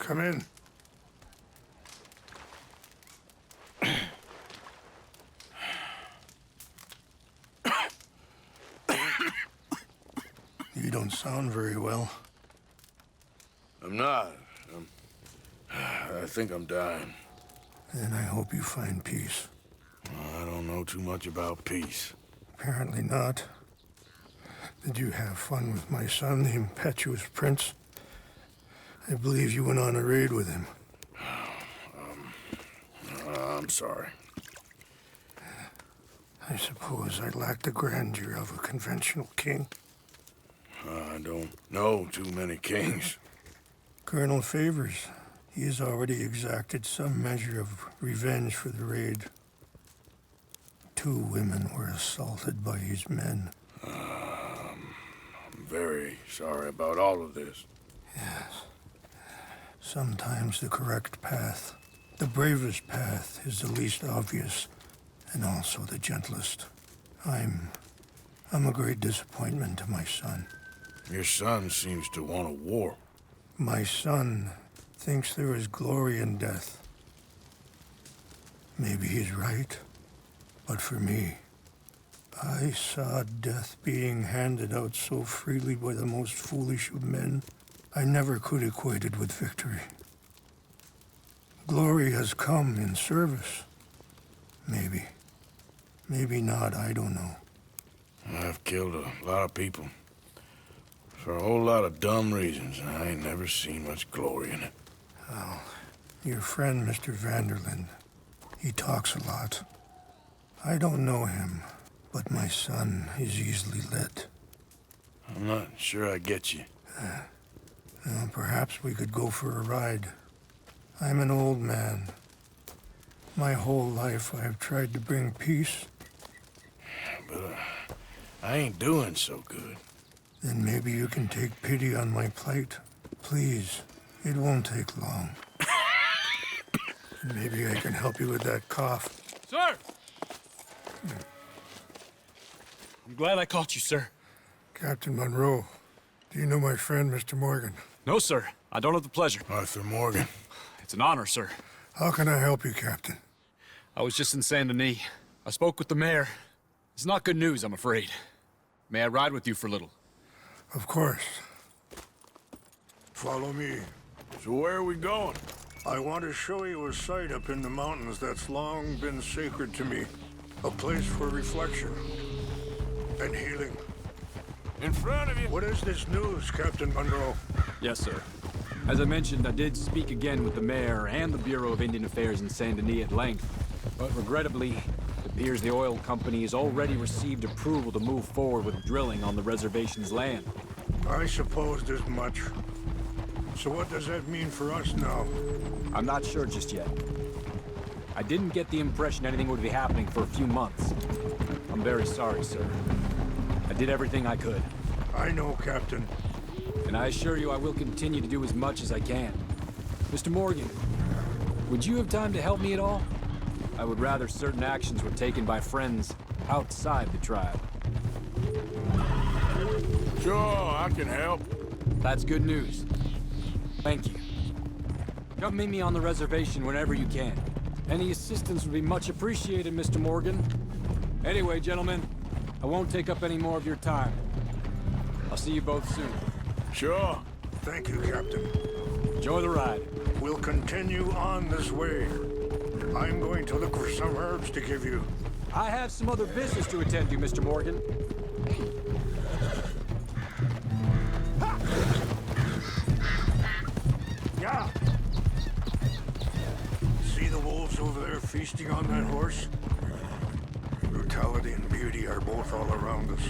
Come in. You don't sound very well. I'm not. I think I'm dying. Then I hope you find peace. I don't know too much about peace. Apparently not. Did you have fun with my son, the impetuous prince? I believe you went on a raid with him. I'm sorry. I suppose I lack the grandeur of a conventional king. I don't know too many kings. Colonel Favors, he has already exacted some measure of revenge for the raid. 2 women were assaulted by his men. I'm very sorry about all of this. Yes. Sometimes the correct path, the bravest path, is the least obvious, and also the gentlest. I'm a great disappointment to my son. Your son seems to want a war. My son thinks there is glory in death. Maybe he's right, but for me, I saw death being handed out so freely by the most foolish of men, I never could equate it with victory. Glory has come in service. Maybe. Maybe not, I don't know. I've killed a lot of people. For a whole lot of dumb reasons, and I ain't never seen much glory in it. Well, your friend, Mr. Vanderlyn, he talks a lot. I don't know him, but my son is easily led. I'm not sure I get you. Well, perhaps we could go for a ride. I'm an old man. My whole life I have tried to bring peace. But I ain't doing so good. Then maybe you can take pity on my plight. Please, it won't take long. Maybe I can help you with that cough. Sir! I'm glad I caught you, sir. Captain Monroe, do you know my friend, Mr. Morgan? No, sir. I don't have the pleasure. Arthur Morgan. It's an honor, sir. How can I help you, Captain? I was just in Saint Denis. I spoke with the mayor. It's not good news, I'm afraid. May I ride with you for a little? Of course. Follow me. So where are we going? I want to show you a site up in the mountains that's long been sacred to me. A place for reflection and healing. In front of you. What is this news, Captain Monroe? Yes, sir. As I mentioned, I did speak again with the mayor and the Bureau of Indian Affairs in Saint Denis at length. But regrettably, it appears the oil company has already received approval to move forward with drilling on the reservation's land. I supposed as much. So what does that mean for us now? I'm not sure just yet. I didn't get the impression anything would be happening for a few months. I'm very sorry, sir. I did everything I could. I know, Captain. And I assure you I will continue to do as much as I can. Mr. Morgan, would you have time to help me at all? I would rather certain actions were taken by friends outside the tribe. Sure, I can help. That's good news. Thank you. Come meet me on the reservation whenever you can. Any assistance would be much appreciated, Mr. Morgan. Anyway, gentlemen, I won't take up any more of your time. I'll see you both soon. Sure. Thank you, Captain. Enjoy the ride. We'll continue on this way. I'm going to look for some herbs to give you. I have some other business to attend to, Mr. Morgan. Yeah. See the wolves over there feasting on that horse? Brutality and beauty are both all around us.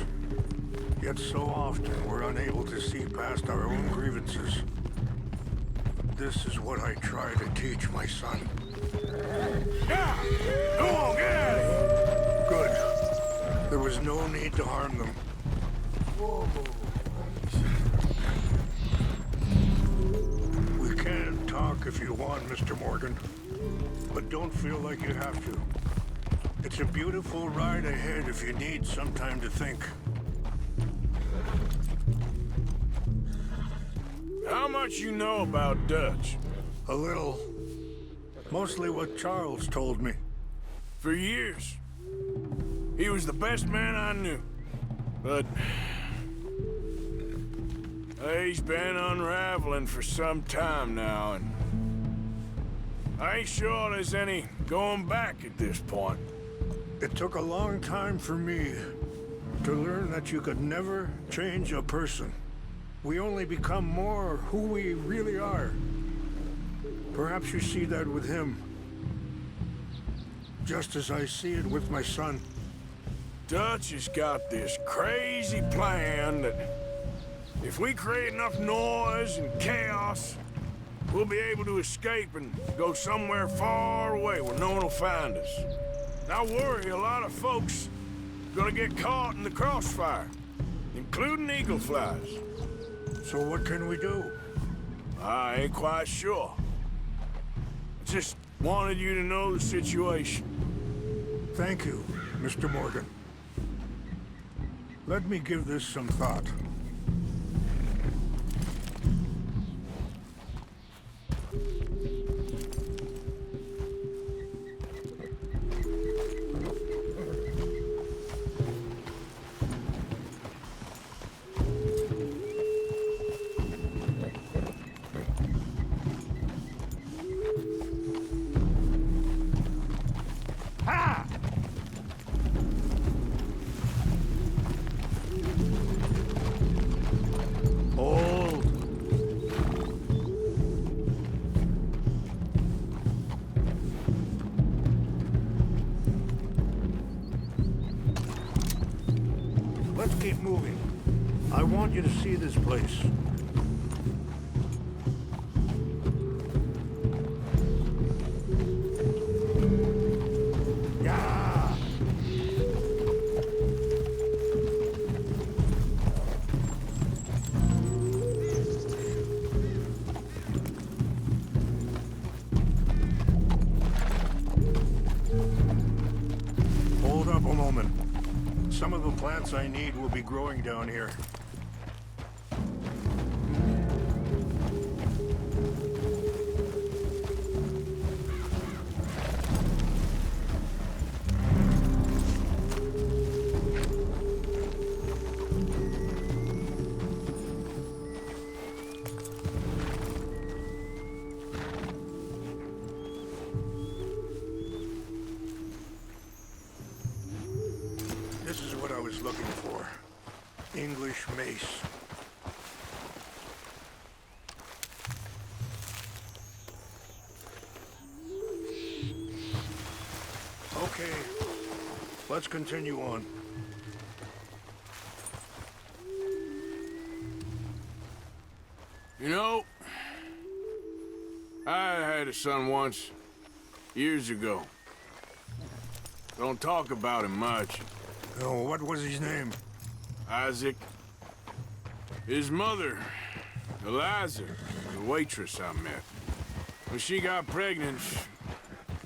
Yet so often we're unable to see past our own grievances. This is what I try to teach my son. Yeah! Come on, get out of here! Good. There was no need to harm them. We can talk if you want, Mr. Morgan. But don't feel like you have to. It's a beautiful ride ahead if you need some time to think. How much you know about Dutch? A little. Mostly what Charles told me. For years, he was the best man I knew. But he's been unraveling for some time now, and I ain't sure there's any going back at this point. It took a long time for me to learn that you could never change a person. We only become more who we really are. Perhaps you see that with him, just as I see it with my son. Dutch has got this crazy plan that if we create enough noise and chaos, we'll be able to escape and go somewhere far away where no one will find us. And I worry a lot of folks are gonna get caught in the crossfire, including eagle flies. So what can we do? I ain't quite sure. I just wanted you to know the situation. Thank you, Mr. Morgan. Let me give this some thought. Let's keep moving. I want you to see this place. Yeah. Hold up a moment. Some of the plants I need will be growing down here. This is what I was looking for. English mace. Okay, let's continue on. You know, I had a son once, years ago. Don't talk about him much. Oh, what was his name? Isaac. His mother, Eliza, the waitress I met. When she got pregnant,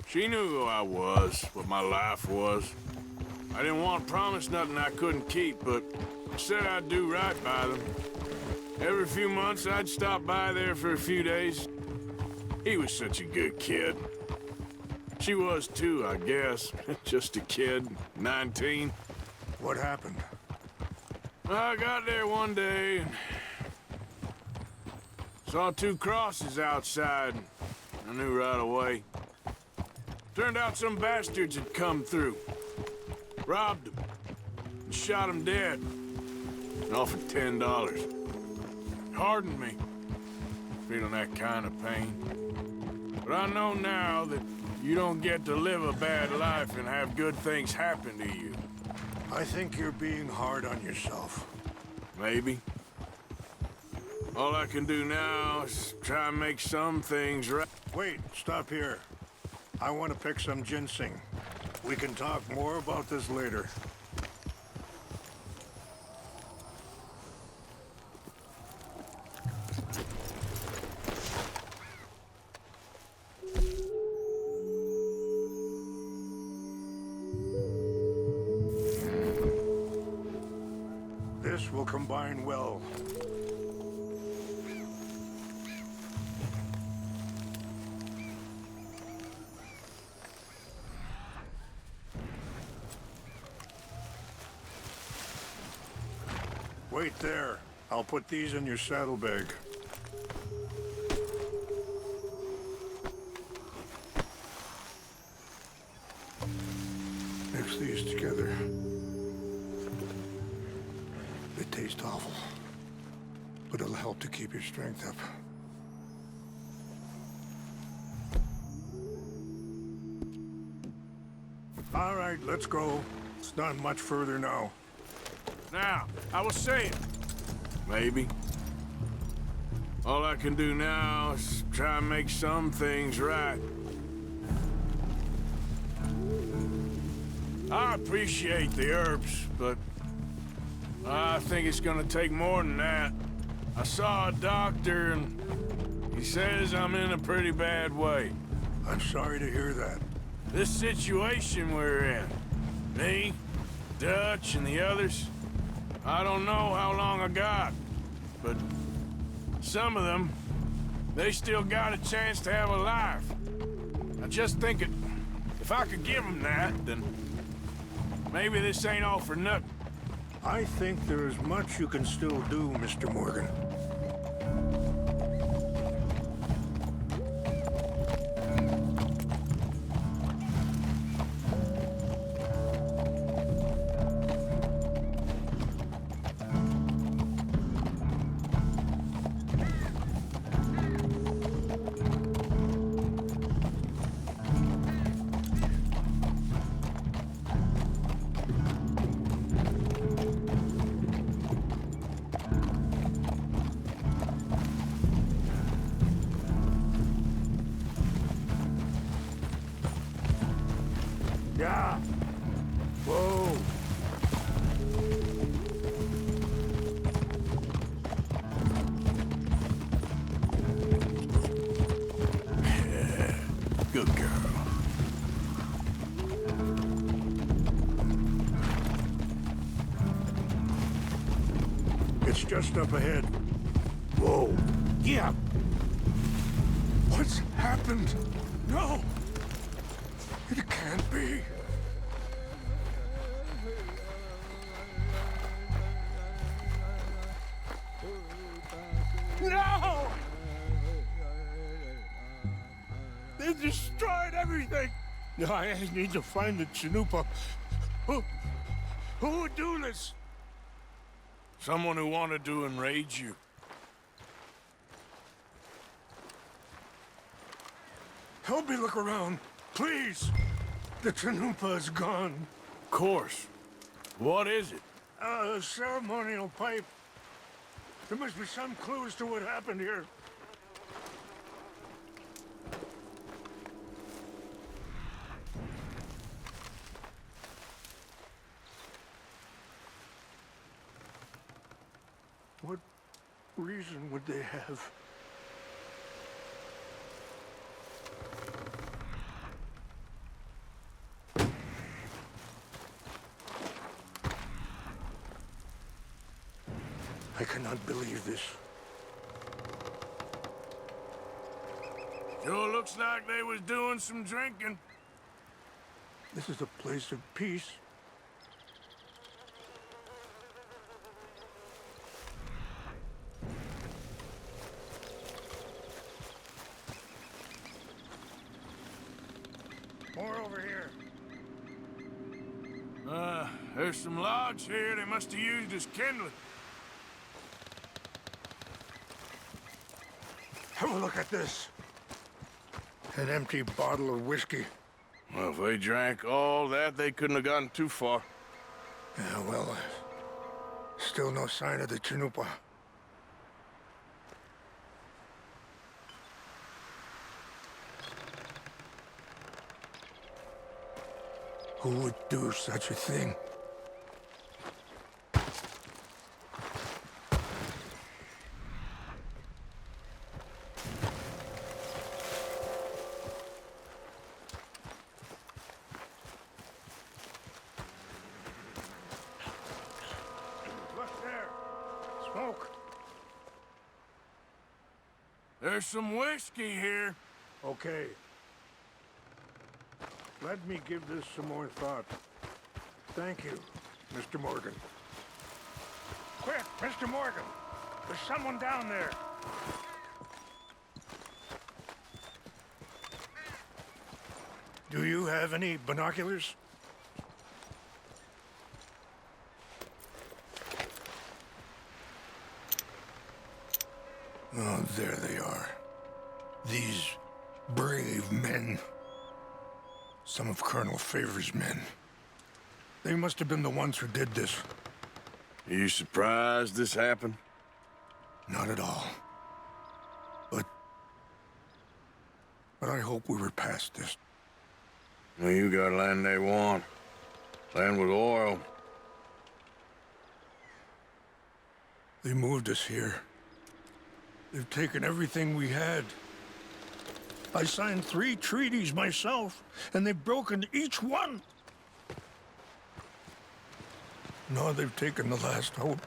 she knew who I was, what my life was. I didn't want to promise nothing I couldn't keep, but I said I'd do right by them. Every few months, I'd stop by there for a few days. He was such a good kid. She was too, I guess. Just a kid, 19. What happened? I got there one day and saw two crosses outside. I knew right away. Turned out some bastards had come through, robbed them, and shot them dead, and offered $10. Hardened me, feeling that kind of pain. But I know now that you don't get to live a bad life and have good things happen to you. I think you're being hard on yourself. Maybe. All I can do now is try and make some things right. Wait, stop here. I want to pick some ginseng. We can talk more about this later. This will combine well. Wait there. I'll put these in your saddlebag. Mix these together. They taste awful, but it'll help to keep your strength up. All right, let's go. It's not much further now. Now, I was saying, maybe. All I can do now is try and make some things right. I appreciate the herbs, but I think it's gonna take more than that. I saw a doctor and he says I'm in a pretty bad way. I'm sorry to hear that. This situation we're in, me, Dutch, and the others, I don't know how long I got, but some of them, they still got a chance to have a life. I just think if I could give them that, then maybe this ain't all for nothing. I think there is much you can still do, Mr. Morgan. Yeah. Whoa. Yeah. Good girl. It's just up ahead. Whoa. Yeah. What's happened? No. It can't be. No! They destroyed everything! I need to find the Chanupa. Who would do this? Someone who wanted to enrage you. Help me look around, please. The Chanupa is gone. Of course. What is it? A ceremonial pipe. There must be some clues to what happened here. What reason would they have? I cannot believe this. Sure looks like they was doing some drinking. This is a place of peace. More over here. There's some logs here they must have used as kindling. Have a look at this. An empty bottle of whiskey. Well, if they drank all that, they couldn't have gotten too far. Yeah, well, still no sign of the Chanupa. Who would do such a thing? Look there. Smoke. There's some whiskey here. Okay. Let me give this some more thought. Thank you, Mr. Morgan. Quick, Mr. Morgan. There's someone down there. Do you have any binoculars? Oh, there they are. These brave men. Some of Colonel Favor's men. They must have been the ones who did this. Are you surprised this happened? Not at all. But I hope we were past this. Well, you got land they want. Land with oil. They moved us here. They've taken everything we had. I signed 3 treaties myself, and they've broken each one. Now they've taken the last hope.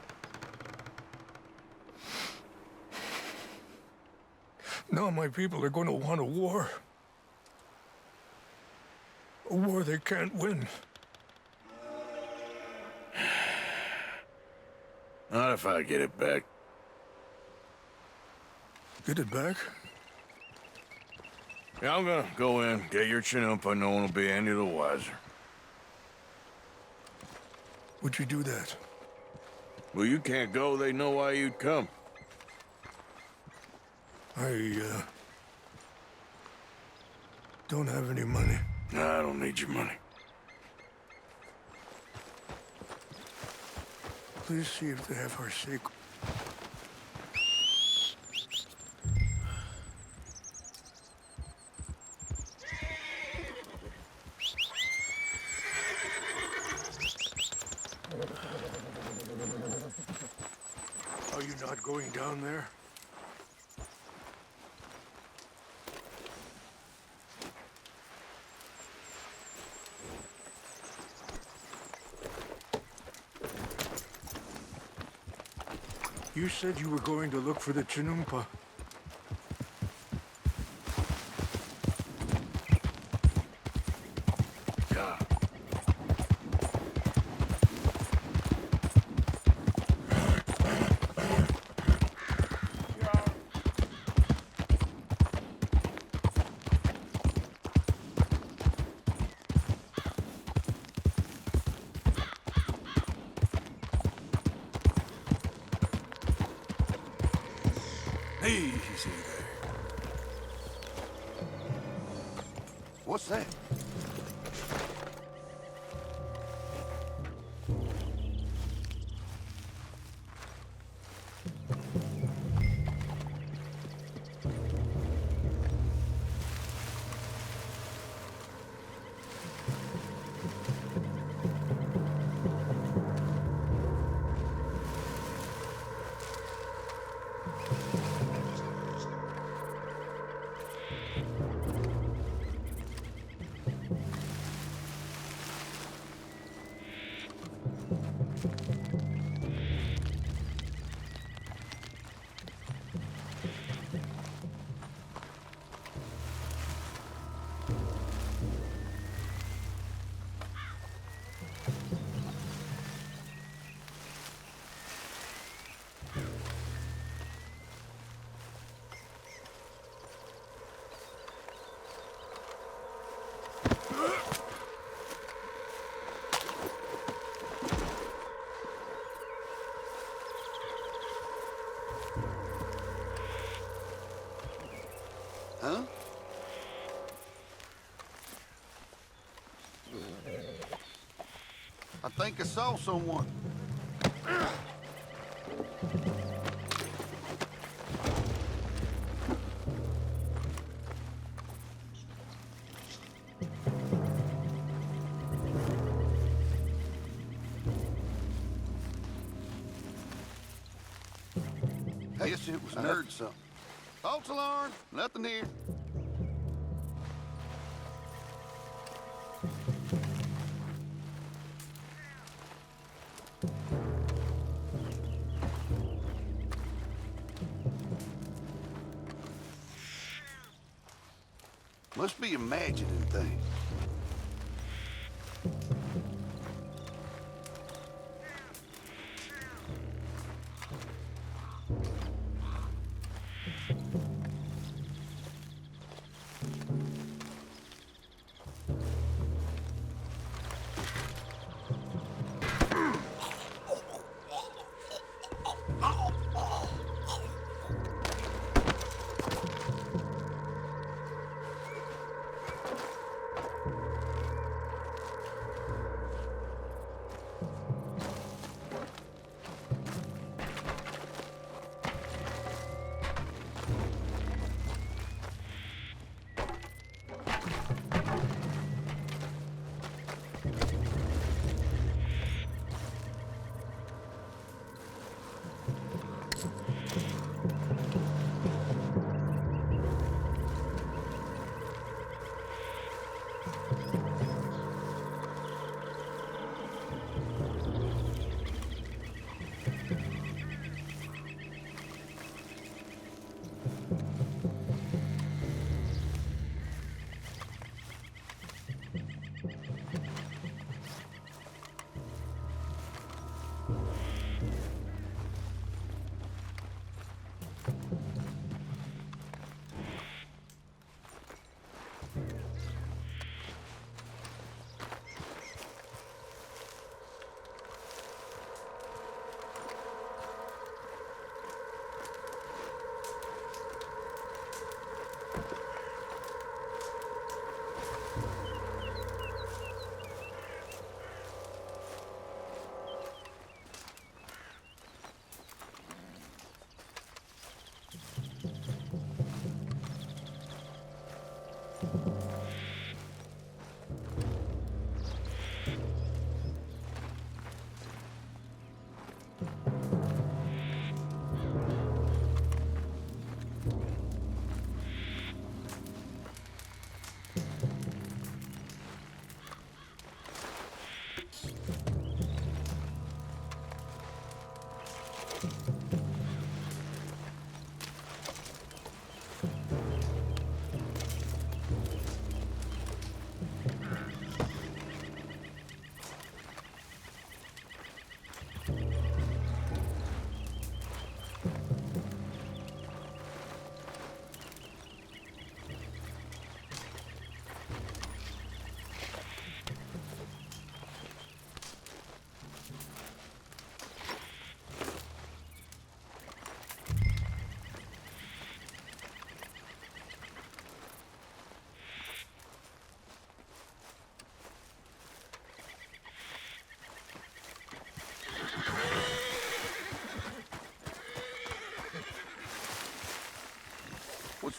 Now my people are going to want a war. A war they can't win. Not if I get it back. Get it back? Yeah, I'm gonna go in, get your Chinoopa, no one will be any the wiser. Would you do that? Well, you can't go, they know why you'd come. I don't have any money. Nah, I don't need your money. Please see if they have our sacred. Are you not going down there? You said you were going to look for the Chinoopa. Yeah. Easy there. What's that? Huh? I think I saw someone. I guess it was heard something. False alarm, nothing here. Must be imagining things.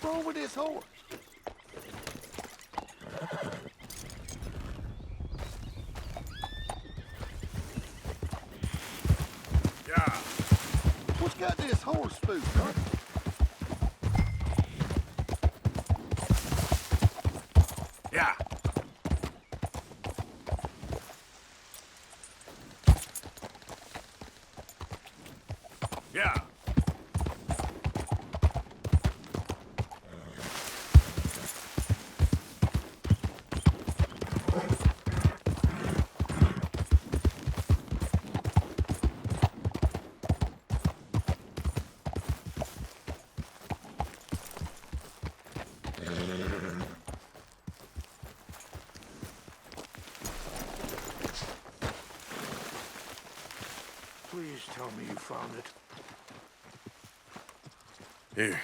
wrong with this horse? Yeah. What's got this horse spooked, huh? Yeah. Yeah. Please tell me you found it. Here.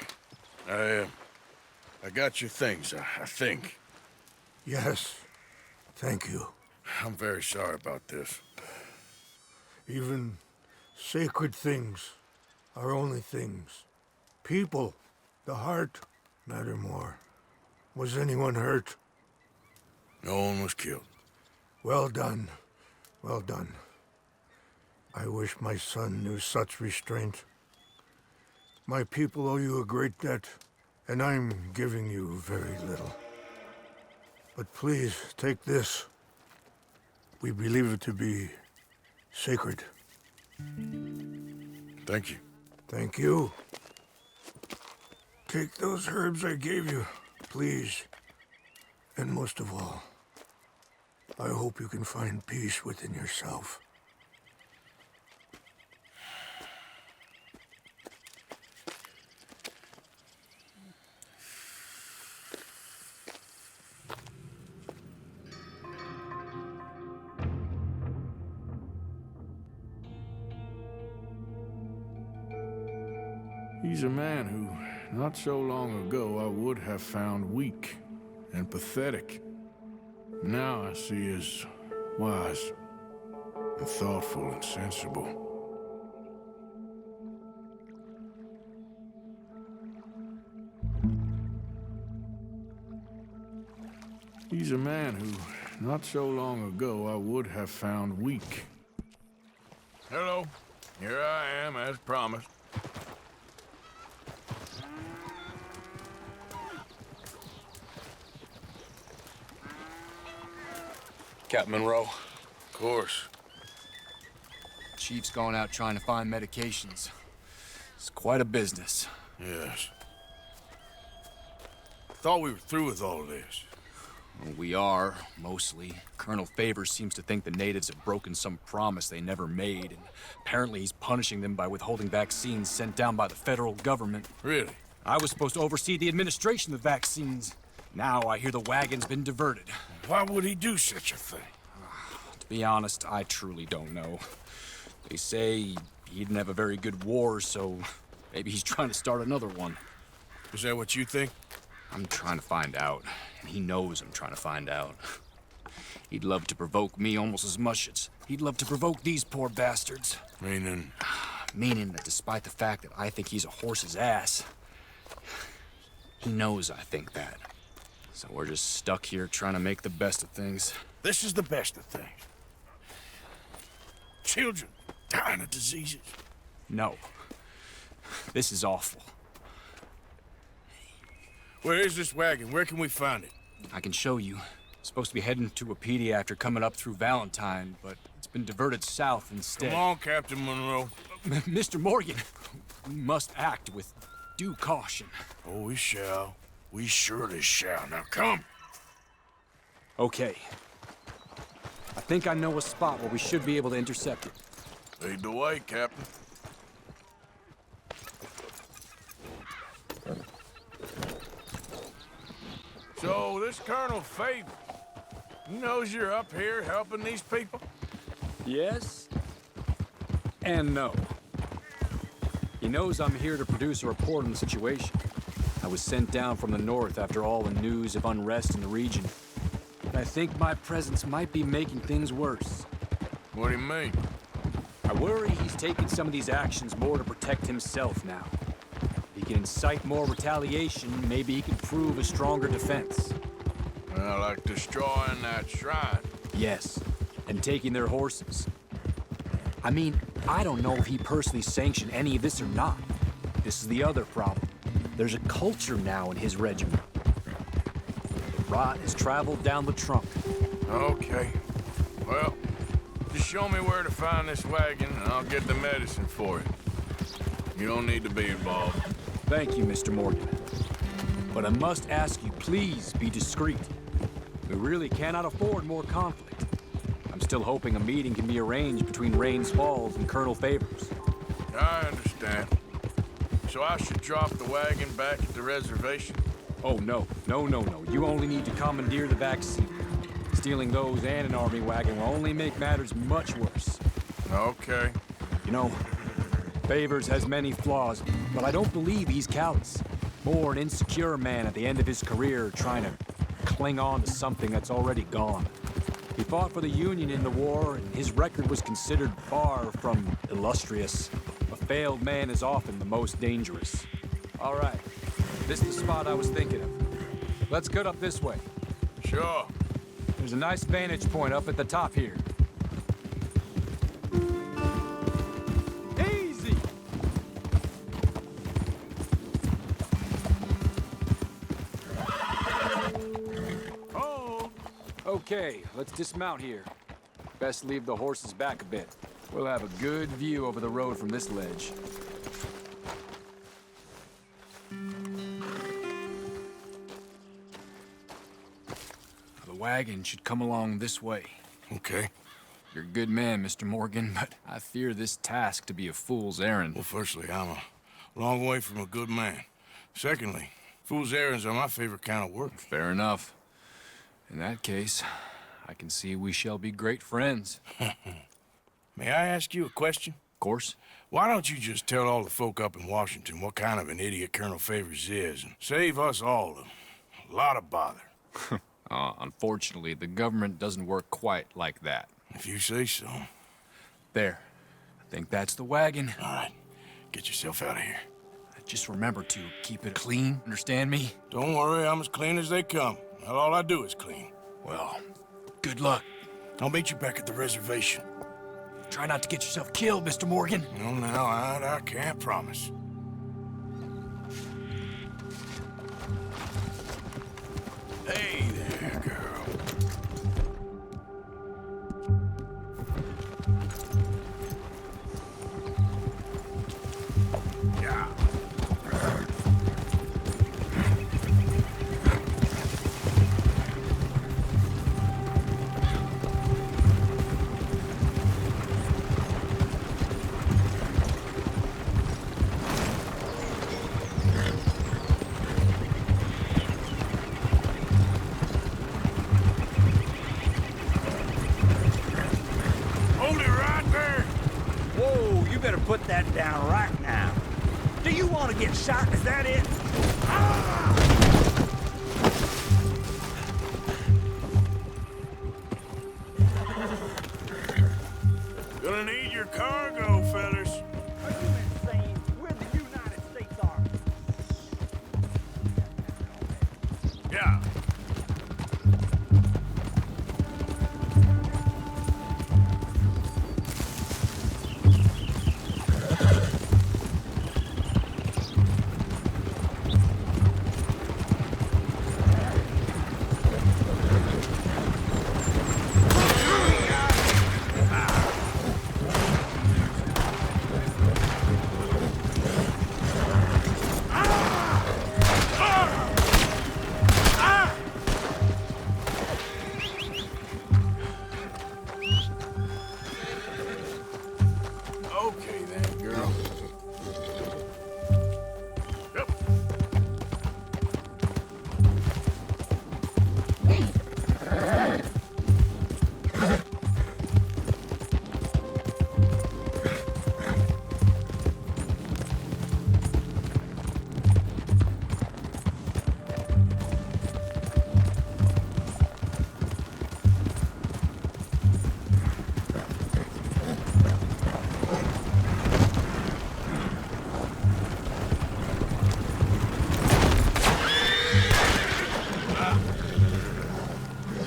I got your things, I think. Yes. Thank you. I'm very sorry about this. Even sacred things are only things. People, the heart, matter more. Was anyone hurt? No one was killed. Well done. Well done. I wish my son knew such restraint. My people owe you a great debt, and I'm giving you very little. But please, take this. We believe it to be sacred. Thank you. Thank you. Take those herbs I gave you, please. And most of all, I hope you can find peace within yourself. He's a man who, not so long ago, I would have found weak and pathetic. Now I see as wise and thoughtful and sensible. He's a man who, not so long ago, I would have found weak. Hello. Here I am, as promised. Captain Monroe. Of course. Chief's gone out trying to find medications. It's quite a business. Yes. Thought we were through with all this. Well, we are, mostly. Colonel Favors seems to think the natives have broken some promise they never made, and apparently he's punishing them by withholding vaccines sent down by the federal government. Really? I was supposed to oversee the administration of the vaccines. Now I hear the wagon's been diverted. Why would he do such a thing? To be honest, I truly don't know. They say he didn't have a very good war, so maybe he's trying to start another one. Is that what you think? I'm trying to find out, and he knows I'm trying to find out. He'd love to provoke me almost as much as he'd love to provoke these poor bastards. Meaning? Meaning that despite the fact that I think he's a horse's ass, he knows I think that. So we're just stuck here trying to make the best of things. This is the best of things. Children dying of diseases. No. This is awful. Where is this wagon? Where can we find it? I can show you. Supposed to be heading to Wapiti after coming up through Valentine, but it's been diverted south instead. Come on, Captain Monroe. Mr. Morgan, we must act with due caution. Oh, we shall. We surely shall. Now come. Okay. I think I know a spot where we should be able to intercept it. Lead the way, Captain. So, this Colonel Favors, he knows you're up here helping these people? Yes and no. He knows I'm here to produce a report on the situation. I was sent down from the north after all the news of unrest in the region. And I think my presence might be making things worse. What do you mean? I worry he's taking some of these actions more to protect himself now. he can incite more retaliation, maybe he can prove a stronger defense. Well, like destroying that shrine. Yes, and taking their horses. I mean, I don't know if he personally sanctioned any of this or not. This is the other problem. There's a culture now in his regiment. The rot has traveled down the trunk. Okay. Well, just show me where to find this wagon, and I'll get the medicine for it. You don't need to be involved. Thank you, Mr. Morgan. But I must ask you, please be discreet. We really cannot afford more conflict. I'm still hoping a meeting can be arranged between Rains Falls and Colonel Favors. I understand. So I should drop the wagon back at the reservation? Oh, no. No. You only need to commandeer the back seat. Stealing those and an army wagon will only make matters much worse. Okay. You know, Favors has many flaws, but I don't believe he's callous. More an insecure man at the end of his career trying to cling on to something that's already gone. He fought for the Union in the war, and his record was considered far from illustrious. A failed man is often the most dangerous. All right, this is the spot I was thinking of. Let's cut up this way. Sure. There's a nice vantage point up at the top here. Easy! Oh! Okay, let's dismount here. Best leave the horses back a bit. We'll have a good view over the road from this ledge. The wagon should come along this way. Okay. You're a good man, Mr. Morgan, but I fear this task to be a fool's errand. Well, firstly, I'm a long way from a good man. Secondly, fool's errands are my favorite kind of work. Fair enough. In that case, I can see we shall be great friends. May I ask you a question? Of course. Why don't you just tell all the folk up in Washington what kind of an idiot Colonel Favors is and save us all a lot of bother? Unfortunately, the government doesn't work quite like that. If you say so. There. I think that's the wagon. All right. Get yourself out of here. Just remember to keep it clean, understand me? Don't worry, I'm as clean as they come. Not all I do is clean. Well, good luck. I'll meet you back at the reservation. Try not to get yourself killed, Mr. Morgan. No, now, I can't promise. Hey there, girl. Yeah. Put that down right now. Do you want to get shot? Is that it? Gonna need your cargo, fellas. Are you insane? We're the United States Army. Yeah.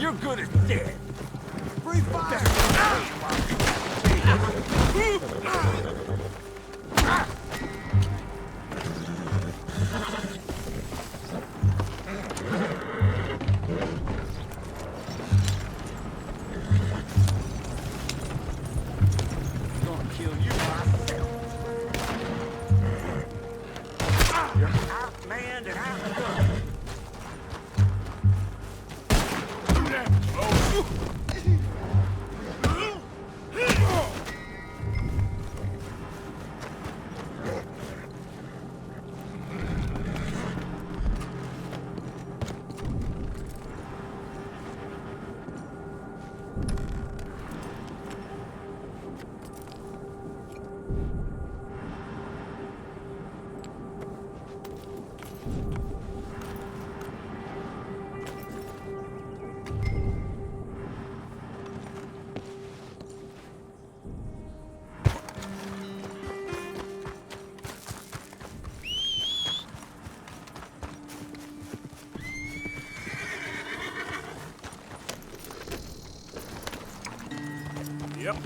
You're good as dead. Free fire! Gonna kill you myself. You're outmanned and outgunned. Yep.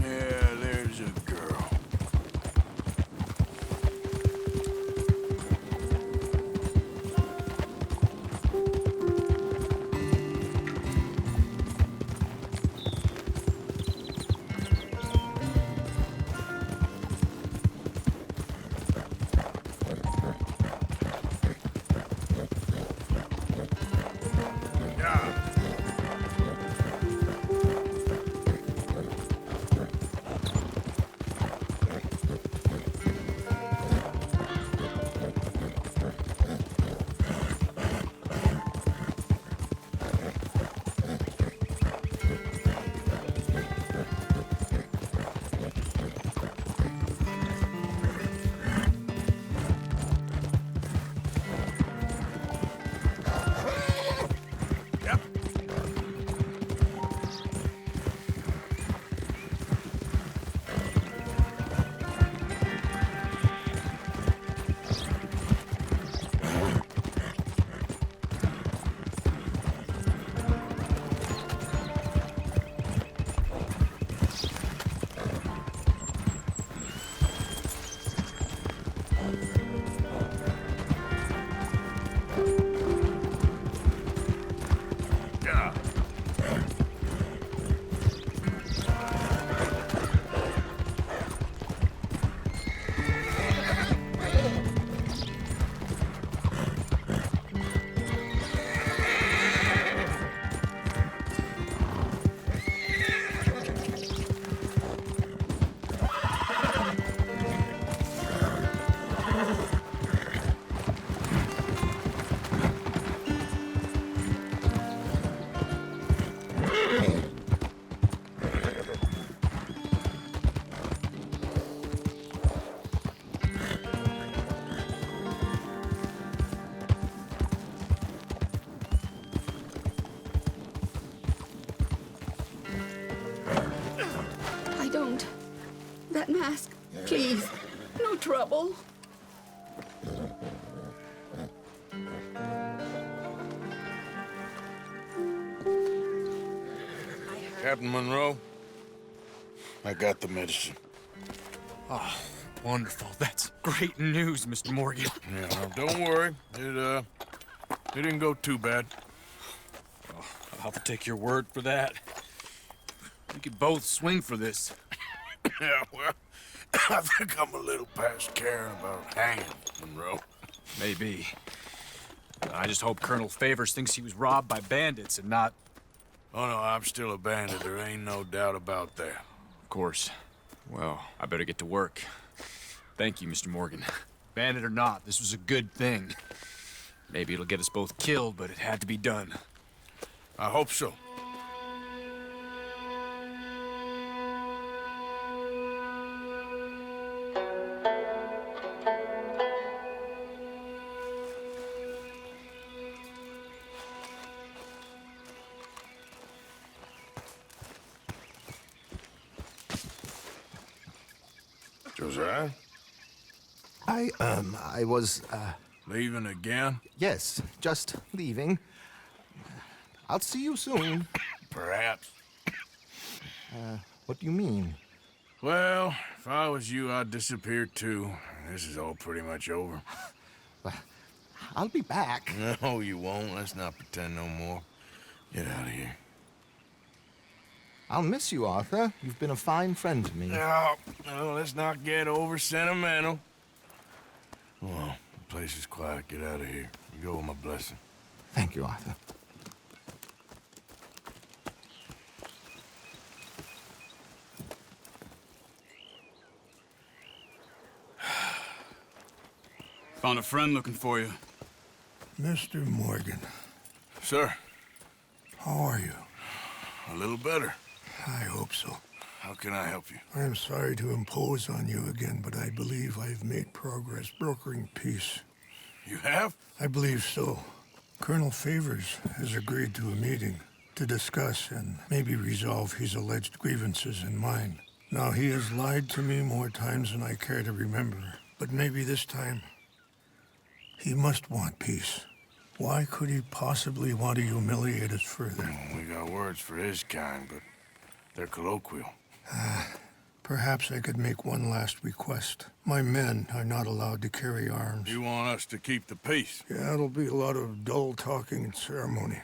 Yeah, there's a girl. That mask, please. No trouble. Captain Monroe, I got the medicine. Oh, wonderful. That's great news, Mr. Morgan. Yeah, no, don't worry. It didn't go too bad. Oh, I'll have to take your word for that. We could both swing for this. Yeah, well, I think I'm a little past caring about hanging, Monroe. Maybe. I just hope Colonel Favors thinks he was robbed by bandits and not... Oh, no, I'm still a bandit. There ain't no doubt about that. Of course. Well, I better get to work. Thank you, Mr. Morgan. Bandit or not, this was a good thing. Maybe it'll get us both killed, but it had to be done. I hope so. Josiah? I was, Leaving again? Yes, just leaving. I'll see you soon. Perhaps. What do you mean? Well, if I was you, I'd disappear too. This is all pretty much over. I'll be back. No, you won't. Let's not pretend no more. Get out of here. I'll miss you, Arthur. You've been a fine friend to me. No, let's not get over sentimental. Well, the place is quiet. Get out of here. You go with my blessing. Thank you, Arthur. Found a friend looking for you. Mr. Morgan, Sir, how are you? a little better. I hope so. How can I help you? I am sorry to impose on you again, but I believe I've made progress brokering peace. You have? I believe so. Colonel Favors has agreed to a meeting to discuss and maybe resolve his alleged grievances and mine. Now, he has lied to me more times than I care to remember, but maybe this time he must want peace. Why could he possibly want to humiliate us further? We got words for his kind, but they're colloquial. Perhaps I could make one last request. My men are not allowed to carry arms. You want us to keep the peace? Yeah, it'll be a lot of dull talking and ceremony.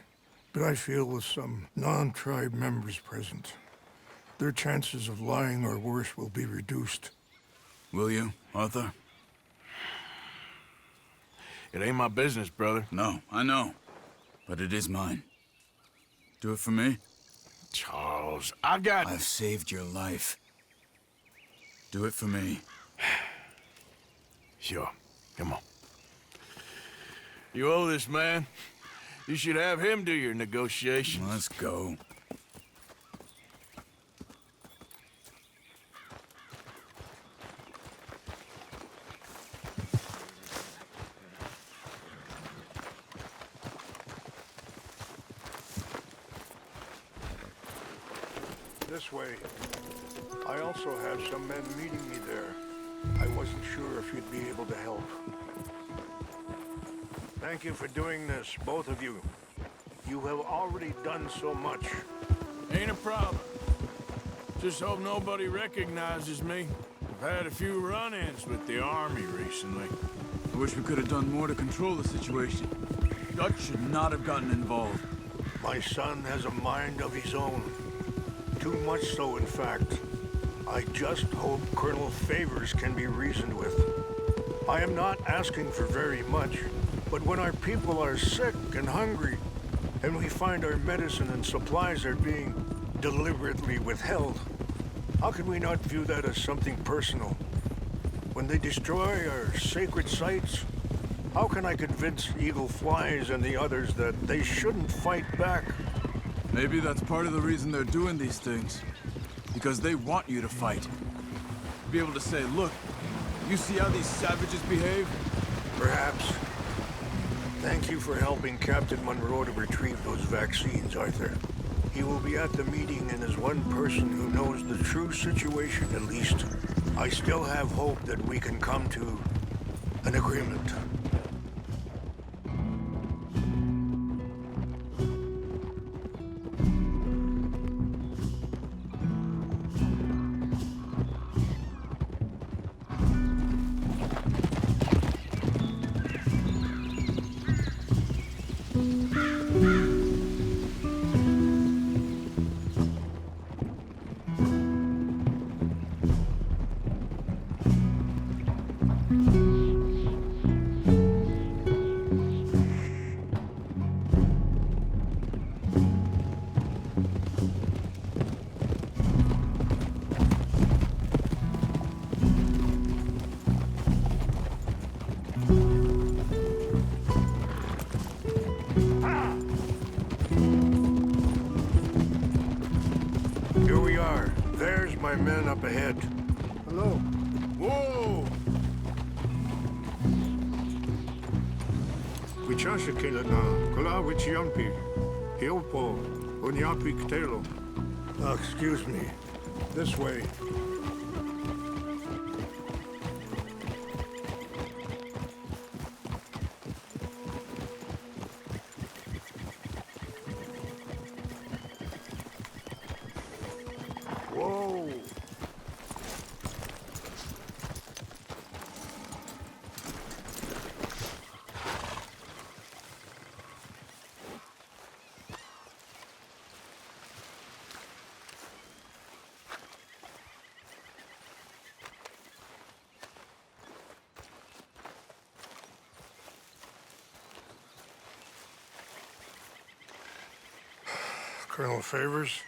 But I feel with some non-tribe members present, their chances of lying or worse will be reduced. Will you, Arthur? It ain't my business, brother. No, I know. But it is mine. Do it for me? Charles, I've saved your life. Do it for me. Sure. Come on. You owe this man. You should have him do your negotiations. Let's go. This way. I also have some men meeting me there. I wasn't sure if you'd be able to help. Thank you for doing this, both of you. You have already done so much. Ain't a problem. Just hope nobody recognizes me. I've had a few run-ins with the army recently. I wish we could have done more to control the situation. Dutch should not have gotten involved. My son has a mind of his own. Too much so, in fact. I just hope Colonel Favors can be reasoned with. I am not asking for very much, but when our people are sick and hungry, and we find our medicine and supplies are being deliberately withheld, how can we not view that as something personal? When they destroy our sacred sites, how can I convince Eagle Flies and the others that they shouldn't fight back? Maybe that's part of the reason they're doing these things. Because they want you to fight. Be able to say, look, you see how these savages behave? Perhaps. Thank you for helping Captain Monroe to retrieve those vaccines, Arthur. He will be at the meeting and is one person who knows the true situation at least. I still have hope that we can come to an agreement. Here we are. There's my men up ahead. Hello. Whoa! Wichasha Kilana, Kola Wichiampi, Hiopo, Unyapi Ktelo. Excuse me. This way. Colonel Favors,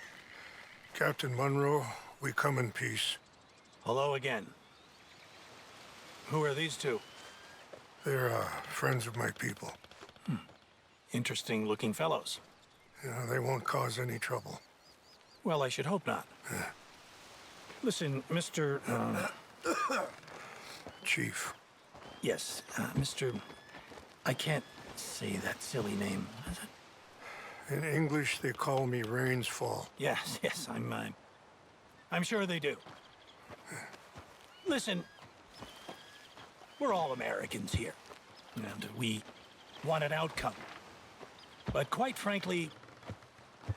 Captain Monroe, we come in peace. Hello again. Who are these two? They're friends of my people. Interesting looking fellows. Yeah, they won't cause any trouble. Well, I should hope not. Listen, Mr. Chief. Yes, Mr. I can't say that silly name, is it? In English, they call me Rains Fall. Yes, I'm sure they do. Listen, we're all Americans here, and we want an outcome. But quite frankly,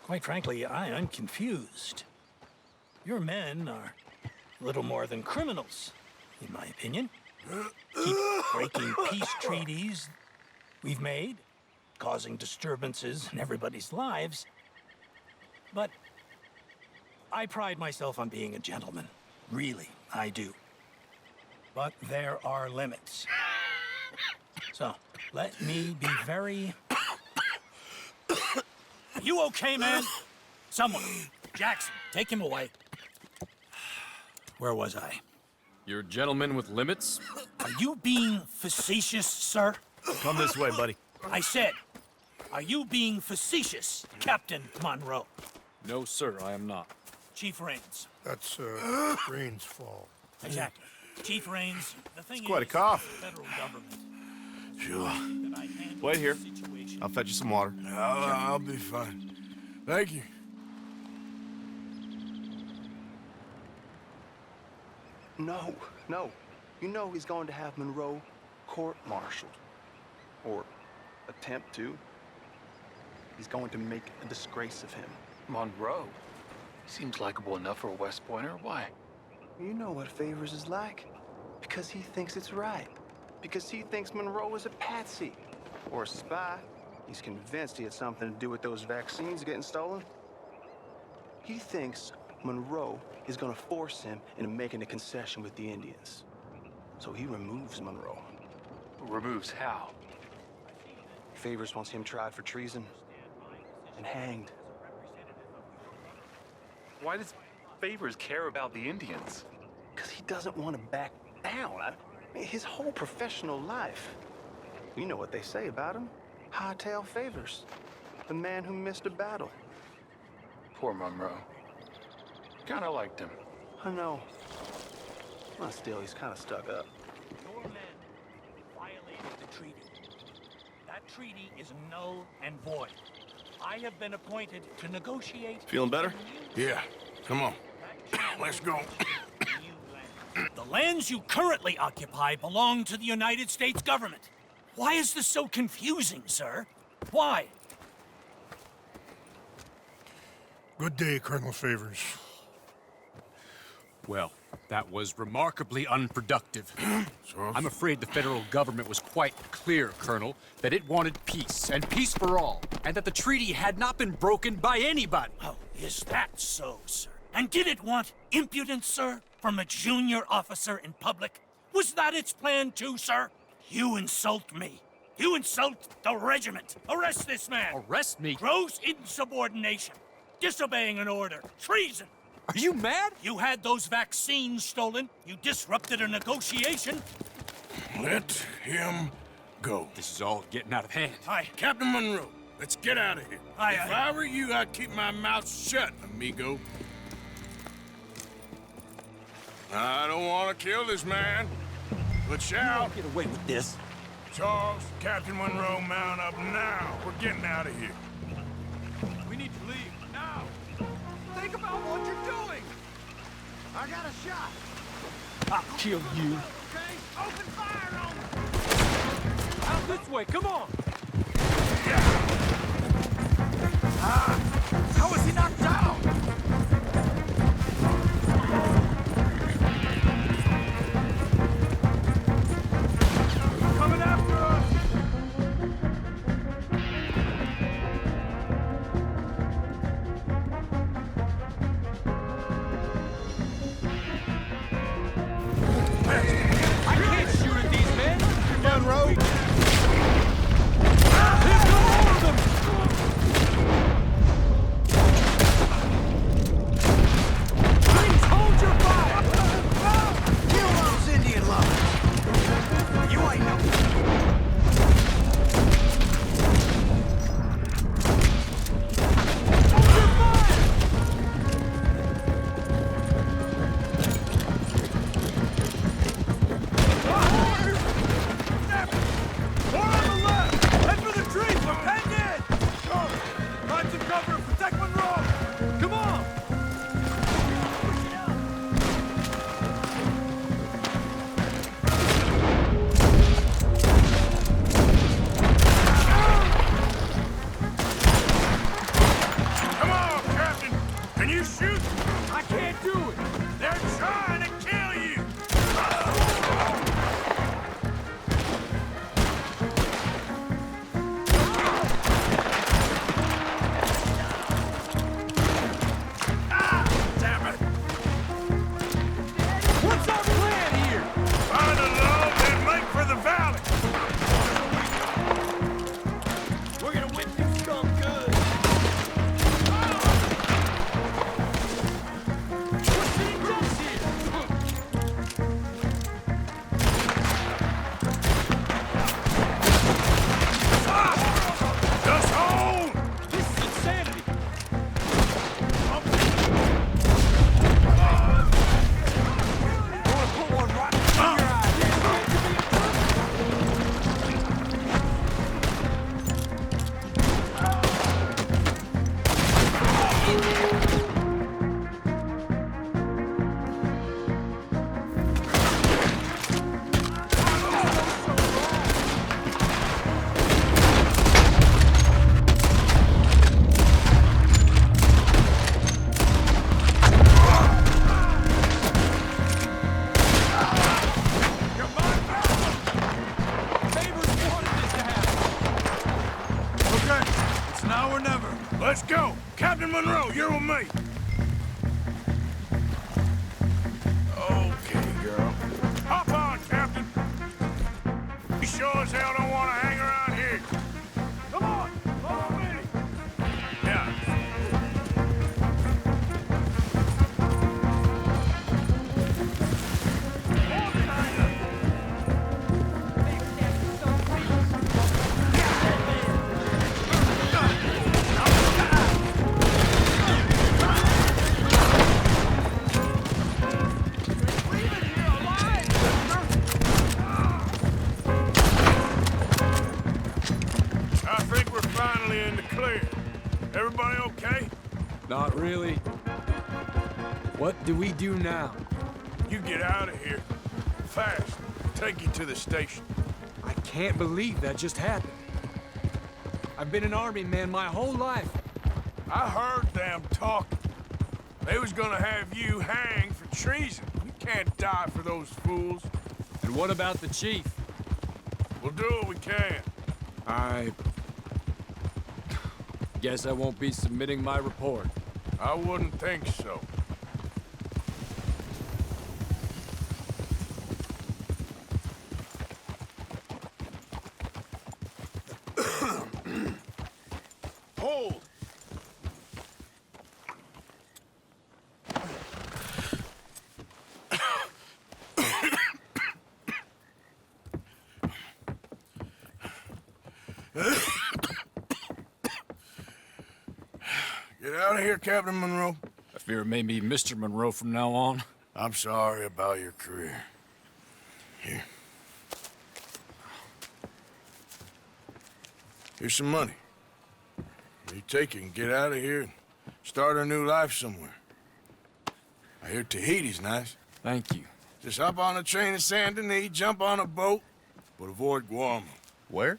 I'm confused. Your men are little more than criminals, in my opinion. Keep breaking peace treaties we've made, causing disturbances in everybody's lives. But I pride myself on being a gentleman. Really, I do. But there are limits. So, let me be very... Are you okay, man? Someone. Jackson, take him away. Where was I? You're a gentleman with limits? Are you being facetious, sir? Come this way, buddy. I said, are you being facetious, Captain Monroe? No, sir, I am not. Chief Rains. That's Rains Fall. Exactly. Chief Rains, the thing It's quite a is, cough. the federal government. Sure. that I handle Wait here. the situation. I'll fetch you some water. I'll be fine. Thank you. No. You know he's going to have Monroe court-martialed. Or attempt to. He's going to make a disgrace of him. Monroe? Seems likable enough for a West Pointer. Why? You know what Favors is like. Because he thinks it's right. Because he thinks Monroe is a patsy. Or a spy. He's convinced he had something to do with those vaccines getting stolen. He thinks Monroe is gonna force him into making a concession with the Indians. So he removes Monroe. Removes how? Favors wants him tried for treason and hanged. Why does Favors care about the Indians? Because he doesn't want to back down. His whole professional life. You know what they say about him. Hightail Favors. The man who missed a battle. Poor Monroe. Kinda liked him. I know. Well, still, he's kind of stuck up. Your men violated the treaty. That treaty is null and void. I have been appointed to negotiate... Feeling better? Yeah, come on. Let's go. The lands you currently occupy belong to the United States government. Why is this so confusing, sir? Why? Good day, Colonel Favors. Well, that was remarkably unproductive. I'm afraid the federal government was quite clear, Colonel, that it wanted peace, and peace for all, and that the treaty had not been broken by anybody. Oh, is that so, sir? And did it want impudence, sir, from a junior officer in public? Was that its plan too, sir? You insult me. You insult the regiment. Arrest this man. Arrest me? Gross insubordination. Disobeying an order. Treason. Are you mad? You had those vaccines stolen. You disrupted a negotiation. Let him go. This is all getting out of hand. Captain Monroe, let's get out of here. If I were you, I'd keep my mouth shut, amigo. I don't want to kill this man, but shall. Get away with this. Charles, Captain Monroe, mount up now. We're getting out of here. We need to leave now. Think about what you're doing. I got a shot. I'll kill you. Okay, open fire on them. Out this way, come on! How is he knocked down? Coming after us! I can't shoot at these men! Monroe! There's no more of them! or never. Let's go! Captain Monroe, you're with me! Okay, girl. Hop on, Captain! You sure as hell don't want to hang around here. Come on! Follow me! Yeah. I think we're finally in the clear. Everybody okay? Not really. What do we do now? You get out of here. Fast. Take you to the station. I can't believe that just happened. I've been an army man my whole life. I heard them talking. They was gonna have you hanged for treason. You can't die for those fools. And what about the chief? We'll do what we can. I guess I won't be submitting my report. I wouldn't think so. Hold! Get out of here, Captain Monroe. I fear it may be Mr. Monroe from now on. I'm sorry about your career. Here. Here's some money. You take it and get out of here and start a new life somewhere. I hear Tahiti's nice. Thank you. Just hop on a train to Saint Denis, jump on a boat, but avoid Guam. Where?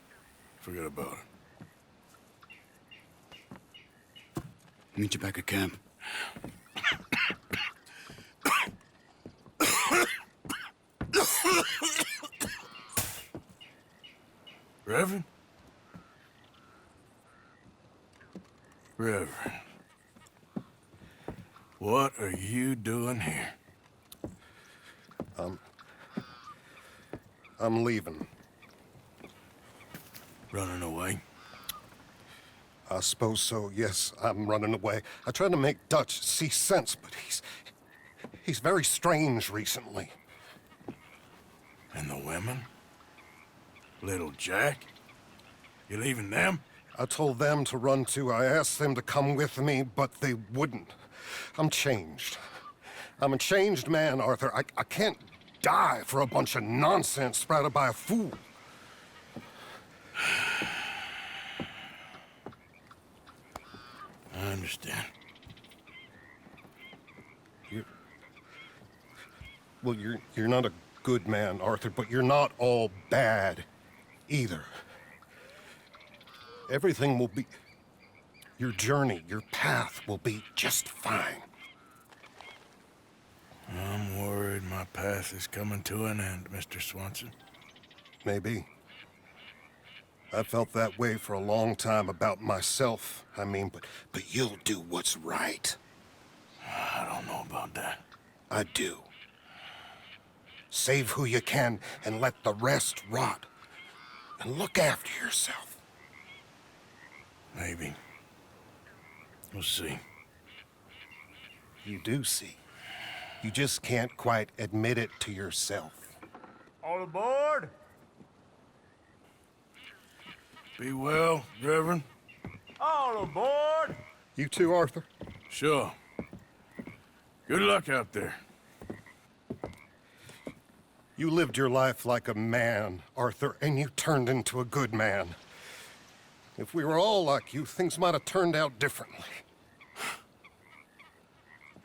Forget about it. Meet you back at camp. Reverend? Reverend. What are you doing here? I'm leaving. Running away? I suppose so, yes, I'm running away. I tried to make Dutch see sense, but he's very strange recently. And the women? Little Jack? You leaving them? I told them to run too. I asked them to come with me, but they wouldn't. I'm changed. I'm a changed man, Arthur. I can't die for a bunch of nonsense sprouted by a fool. I understand. You're not a good man, Arthur, but you're not all bad either. Everything will be... Your journey, your path will be just fine. I'm worried my path is coming to an end, Mr. Swanson. Maybe. I felt that way for a long time about myself, I mean, but you'll do what's right. I don't know about that. I do. Save who you can and let the rest rot. And look after yourself. Maybe. We'll see. You do see. You just can't quite admit it to yourself. All aboard! Be well, Reverend. All aboard! You too, Arthur? Sure. Good luck out there. You lived your life like a man, Arthur, and you turned into a good man. If we were all like you, things might have turned out differently.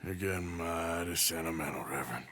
You're getting mighty sentimental, Reverend.